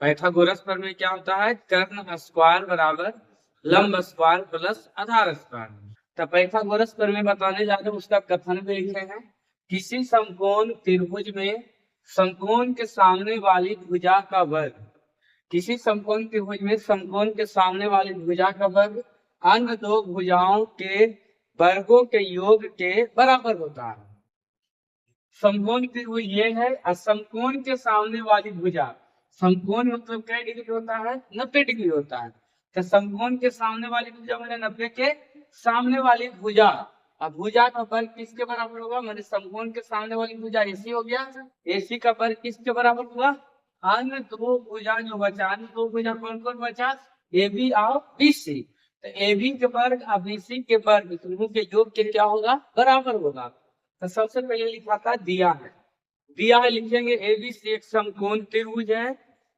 Pythagoras प्रमेय क्या होता है? कर्ण स्क्वायर बराबर लंब स्क्वायर प्लस आधार स्क्वायर। तो पाइथागोरस प्रमेय बताने जा रहे हैं, उसका कथन भी लिखे हैं। किसी समकोण त्रिभुज में समकोण के सामने वाली भुजा का वर्ग, किसी समकोण त्रिभुज में समकोण के सामने वाली भुजा का वर्ग अन्य दो भुजाओं के वर्गों के योग के बराबर होता है। समकोण त्रिभुज ये है और समकोण के सामने वाली भुजा, समकोण मतलब क्या डिग्री होता है? 90 डिग्री होता है। तो समकोण के सामने वाली भुजा मैंने 90 के सामने वाली भुजा, अब भुजा का वर्ग किसके बराबर होगा? मैंने समकोण के सामने वाली भुजा एसी हो गया, एसी का वर्ग किसके बराबर हुआ? अन्य दो भुजा जो बचा, अन्य दो भुजा कौन कौन बचा? ए बी और बीसी। तो ए बी के वर्ग और बीसी के वर्ग दोनों के योग के क्या होगा? बराबर होगा। तो सबसे पहले लिखा था दिया है, दिया है लिखेंगे एबीसी एक समकोण त्रिभुज है,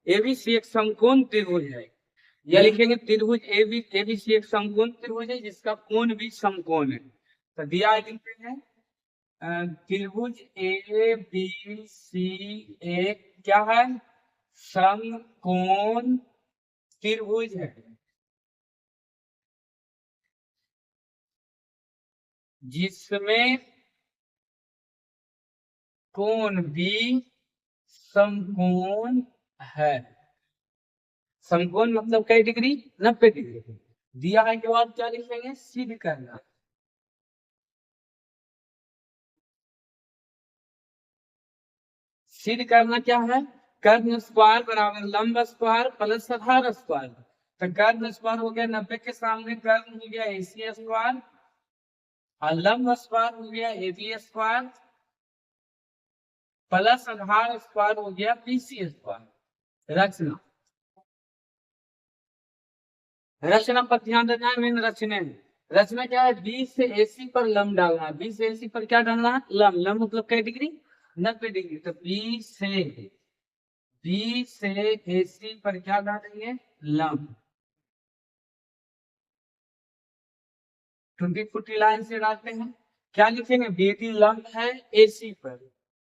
एबीसी एक समकोण त्रिभुज है। या लिखेंगे त्रिभुज एबीसी एक समकोण त्रिभुज है जिसका कोण भी समकोण है। तो दिया है लिखते हैं त्रिभुज ए बी सी एक क्या है? समकोण त्रिभुज है जिसमें कोण भी समकोण है। समकोण मतलब कई डिग्री? 90 डिग्री। दिया है के बाद क्या लिखेंगे? सिद्ध करना। सिद्ध करना क्या है? कर्ण स्क्वायर बराबर लंब स्क्वायर प्लस आधार स्क्वायर। तो कर्ण स्क्वायर हो गया 90 के सामने, कर्ण हो गया एसी स्क्वायर और लंब स्क्वायर हो गया एबी स्क्वायर प्लस आधार स्क्वायर हो गया बीसी स्क्वायर। रचना, रचना पर ध्यान देना है। मेन रचना है, रचना क्या है? बी से एसी पर लंब डालना है। बी से एसी पर क्या डालना है? लंब। लंब मतलब कई डिग्री? 90 डिग्री। तो बी से एसी पर क्या डालेंगे? लंब। टूटी फूटी लाइन से डालते हैं। क्या लिखेंगे? बीडी लंब है एसी पर।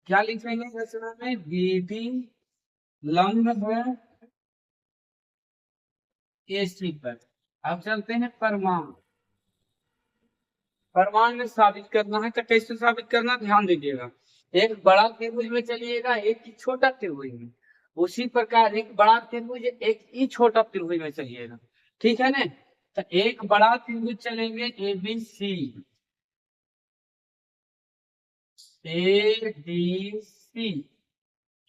क्या लिखेंगे रचना में? बीडी लंब है एसी पर। अब चलते हैं परमाणु। परमाणु में साबित करना है। तो कैसे साबित करना? ध्यान दीजिएगा। एक बड़ा त्रिभुज में चलिएगा, एक ही छोटा त्रिभुज में। उसी प्रकार एक बड़ा त्रिभुज एक ही छोटा त्रिभुज में चलिएगा। ठीक है ना? तो एक बड़ा त्रिभुज चलेंगे A B C, A B C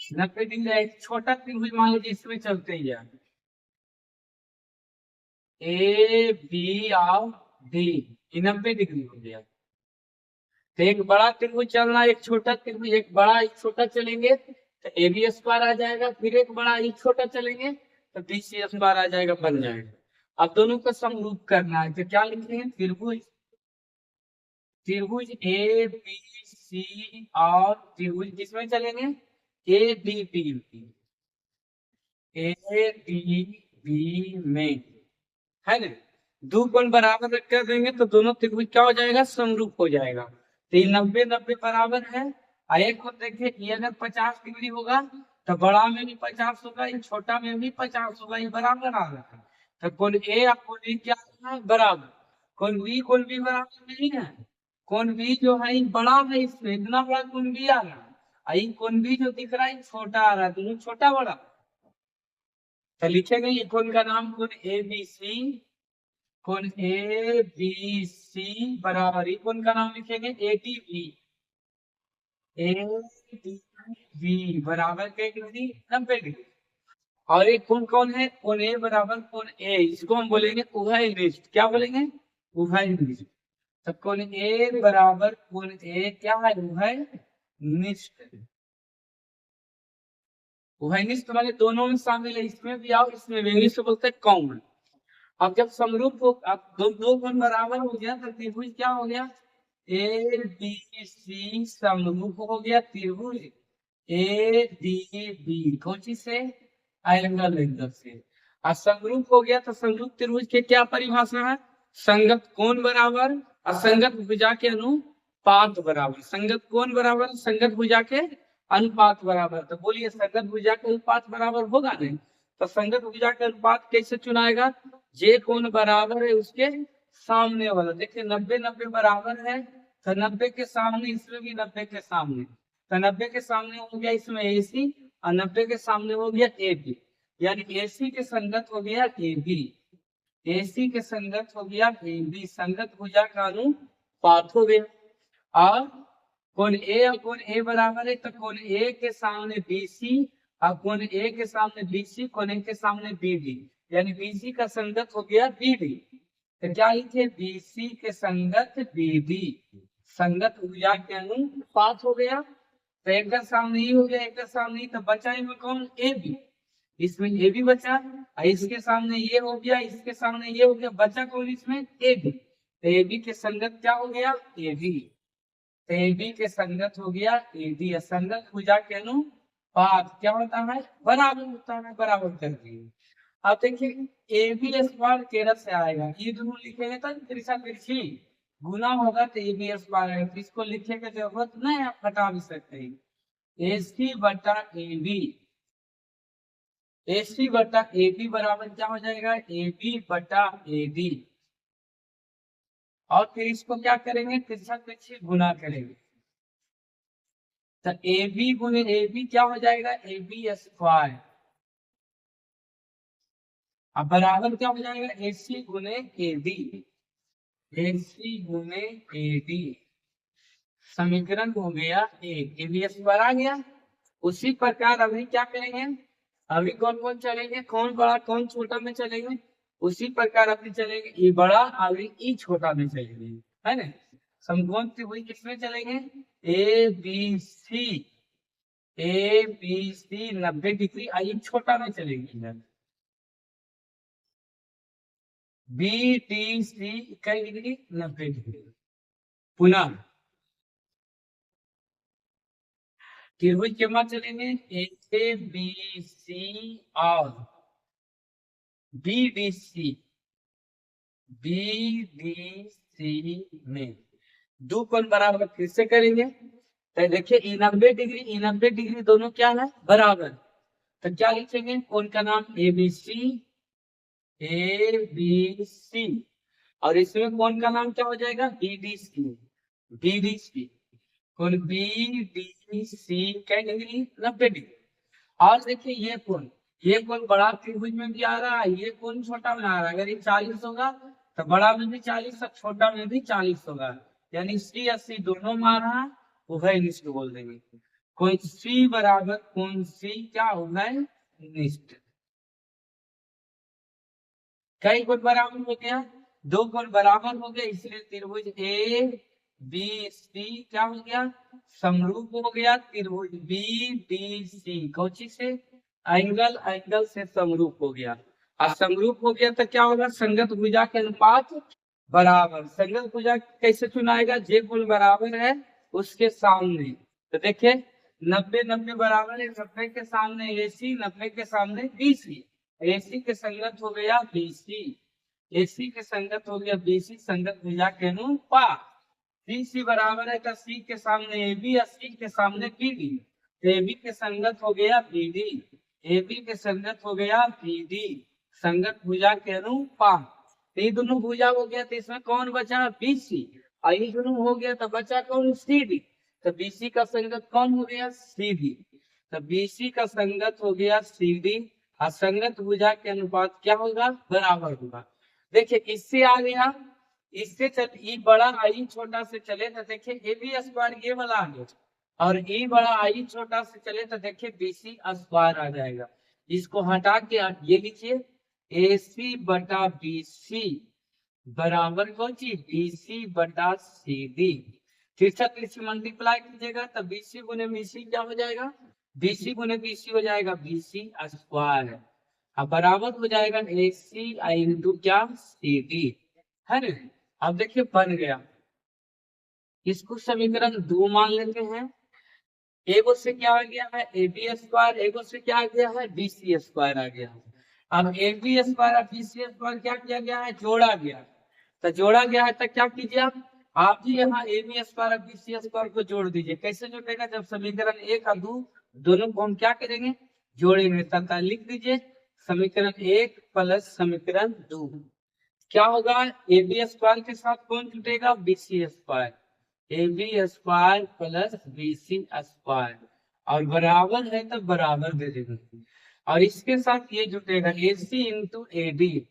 90 degree. एक छोटा त्रिभुज मान लीजिए इसमें चलते ही ए बी और डी, 90 डिग्री हो गया। तो एक बड़ा त्रिभुज चलना, एक छोटा त्रिभुज, एक बड़ा एक छोटा चलेंगे तो ए बी स्क्वायर आ जाएगा, फिर एक बड़ा एक छोटा चलेंगे तो बी सी स्क्वायर आ जाएगा, बन जाएगा। अब दोनों को समरूप करना है। तो क्या लिखेंगे? त्रिभुज, त्रिभुज ए बी सी और त्रिभुज किसमें चलेंगे? A D B, A D B में, है ना? दो कोण बराबर रख कर देंगे तो दोनों त्रिभुज क्या हो जाएगा? समरूप हो जाएगा। तो ये 90 90 बराबर है। और एक को देखिए, ये अगर 50 डिग्री होगा तो बड़ा में भी 50 होगा, ये छोटा में भी 50 होगा, ये बराबर आ रहा है। तो कोण ए और कोण बी क्या है? बराबर। कोण बी बराबर नहीं है। कोण बी जो है ये बड़ा है, इसमें इतना बड़ा कोण बी आ रहा है, और ये कोण बी जो दिख रहा है छोटा आ रहा है, दोनों छोटा बड़ा। तो लिखेंगे ये कोण का नाम कोण ए बी सी, कोण ए बी सी बराबर ही कोण का नाम लिखेंगे A D B, A D B बराबर क्या डिग्री? 90 डिग्री। और एक कोण कौन है? कोण ए बराबर कोण ए, इसको हम बोलेंगे उभयनिष्ठ। क्या बोलेंगे? उभयनिष्ठ। तो कोण ए बराबर कोण ए क्या है? उभयनिष्ठ। उभयनिष्ठ वाले दोनों में शामिल है, इसमें भी आओ इसमें भी, इंग्लिश में बोलते हैं कॉमन। अब जब समरूप हो, अब दो कोण बराबर हो गया तो त्रिभुज क्या हो गया? ए बी सी समरूप हो गया त्रिभुज ए डी बी। कौन चीज से? एंगल एंगल से। और समरूप हो गया तो समरूप त्रिभुज के क्या परिभाषा है? संगत कोण बराबर असंगत भुजा के अनुपात बराबर। संगत कोण बराबर संगत भुजा के अनुपात बराबर। तो बोलिए संगत भुजा के अनुपात बराबर होगा नहीं? तो संगत भुजा का अनुपात कैसे चुनाएगा? जे कोण बराबर है उसके सामने वाला। देखिए 90-90 बराबर है, तो 90 के सामने इसमें भी 90 के सामने, तो 90 के सामने हो गया इसमें AC और 90 के सामने हो गया AB, यानी AC के संगत हो गया AB, AC के संगत हो गया AB, संगत भुजा का अनुपात हो गया। और कोण A और कोण A बराबर है, तो कोण A के सामने BC और कोण A के सामने BC, कोण A के सामने BD, यानी BC का संगत हो गया BD। तो क्या लिखे? BC के संगत BD, संगत भुजा के अनुपात हो गया। तो एक का सामने ही हो गया, एक का सामने ही, तो बचा इनमें कौन? AB, इसमें AB बचा, इसके सामने ये हो गया, इसके सामने ये हो गया, बचा कौन इसमें? AB। तो AB के संगत क्या हो गया? AB। तो AB के संगत हो गया AD। संगत भुजा के अनुपात क्या होता है? बराबर होता है, बराबर कर दिए। अब देखिए AB स्क्वायर केरल से आएगा, ये दोनों लिखेंगे तो तिरछा तिरछी गुना होगा तो AB स्क्वायर आएगा, इसको लिखने की जरूरत नहीं, आप हटा भी सकते हैं। AC बटा AB, AC बटा AB बराबर क्या हो जाएगा? AB बटा AD। और फिर इसको क्या करेंगे? तिरछा तिरछी गुना करेंगे, तो AB गुने AB क्या हो जाएगा? AB square. अब बराबर क्या हो जाएगा? AC गुने AD, AC गुने AD, समीकरण हो गया एक, AB स्क्वायर आ गया। उसी प्रकार अभी क्या करेंगे? अभी कौन कौन चलेंगे? कौन बड़ा कौन छोटा में चलेंगे? उसी प्रकार अभी चलेंगे ई बड़ा अभी ई छोटा में चलेंगे, है ना? समकोण त्रिभुज किसमें चलेंगे? ABC, ABC 90 डिग्री, आई छोटा में चलेगी इधर। BDC कई डिग्री? 90 डिग्री। पुनः त्रिभुज के मध्य चलेंगे ABC और BDC, BDC में दो कोण बराबर फिर से करेंगे। तो देखिए 90 डिग्री 90 डिग्री दोनों क्या है? बराबर। तो क्या लिखेंगे? कोण का नाम ABC, ABC, और इसमें कोण का नाम क्या हो जाएगा? BDC, BDC, कोण BDC क्या डिग्री? 90 डिग्री। और देखिए ये कोण बड़ा त्रिभुज में भी आ रहा है, ये कोण छोटा में आ रहा है। अगर ये 40 होगा तो बड़ा में भी 40 और छोटा में भी 40 होगा, यानी C और C दोनों में आ रहा है, उभयनिष्ठ बोल देंगे। कोण C बराबर कोण C क्या उभयनिष्ठ। कई कोण बराबर हो गया? दो कोण बराबर हो गया, इसलिए त्रिभुज ABC क्या हो गया? समरूप हो गया। त्रिभुज BDC कौची से? एंगल से समरूप हो गया। और समरूप हो गया तो क्या होगा? संगत भुजा के अनुपात बराबर। संगत भुजा कैसे चुनाएगा? जे कोण बराबर है उसके सामने। तो देखिए 90-90 बराबर है, 90 के सामने AC, 90 के सामने BC, AC के संगत हो गया BC, AC के संगत हो गया BC, संगत भुजा के अनुपात। BC बराबर है तो C के सामने AB और C के सामने BD, AB के संगत हो गया BD, AB के संगत हो गया BD, संगत भुजा के अनुपात। ये दोनों भुजा हो गया तो इसमें कौन बचा? BC, और ये दोनों हो गया तो बचा कौन? CD। तो BC का संगत कौन हो गया? CD। तो BC का संगत हो गया CD, और संगत भुजा के अनुपात क्या होगा? बराबर होगा। देखिए इससे आ गया, इससे चल ई बड़ा आई छोटा से चले तो देखिए AB स्क्वायर ये वाला आ गया, और ई बड़ा आई छोटा से चले तो देखिए BC स्क्वायर आ जाएगा। इसको हटा के आप ये लिखिए AC बटा BC बराबर कौन चीज? BC बटा CD। तिरछा तिरछी मल्टीप्लाई कीजिएगा तो BC गुने BC क्या हो जाएगा? BC गुने BC हो जाएगा BC स्क्वायर, अब बराबर हो जाएगा AC इंटू क्या? CD, है ना? अब देखिए बन गया। इसको समीकरण 2 मान लेते हैं। एगो से क्या आ गया है? AB स्क्वायर, एगो से क्या आ गया है? BC स्क्वायर आ गया। अब AB स्क्वायर और BC स्क्वायर क्या किया गया है? जोड़ा गया। तो जोड़ा गया है तो क्या कीजिए आप भी यहाँ AB स्क्वायर और BC स्क्वायर को जोड़ दीजिए। कैसे जोड़ेगा? जब समीकरण 1 और 2 दोनों को हम क्या करेंगे? जोड़ेंगे। तथा लिख दीजिए समीकरण 1 प्लस समीकरण 2 क्या होगा? ए बी स्क्वायर के साथ कौन जुटेगा? B C square. A B square plus B C square और बराबर है तो बराबर दे देंगे और इसके साथ ये जुटेगा A C into A D,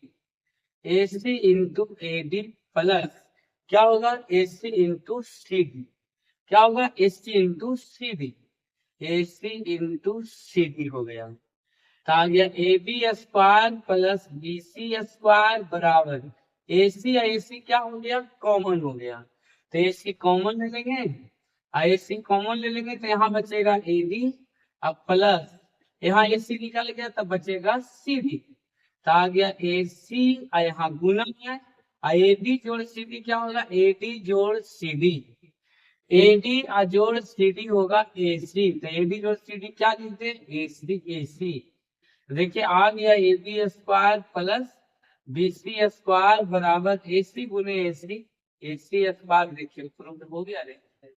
A C into A D plus क्या होगा? A C into C D. क्या होगा? A C into C D, A C into C D हो गया। तो आ गया A B square plus B C square बराबर ए सी ए सी क्या हो गया? कॉमन हो गया। तो ए सी कॉमन ले लेंगे, ए सी कॉमन ले लेंगे तो यहाँ बचेगा ए डी अब प्लस यहाँ ए सी निकाल गया तब बचेगा सी डी। तो आ गया ए सी यहाँ गुना है ए डी जोड़ सी डी क्या होगा? ए डी जोड़ सी डी, ए डी जोड़ सी डी होगा ए सी। तो ए डी जोड़ सी डी क्या लिखते हैं? ए सी ए सी। देखिए आ गया A B square plus B C square बराबर ए सी गुने ए सी स्क्वायर। देखिए प्रूफ हो गया रे।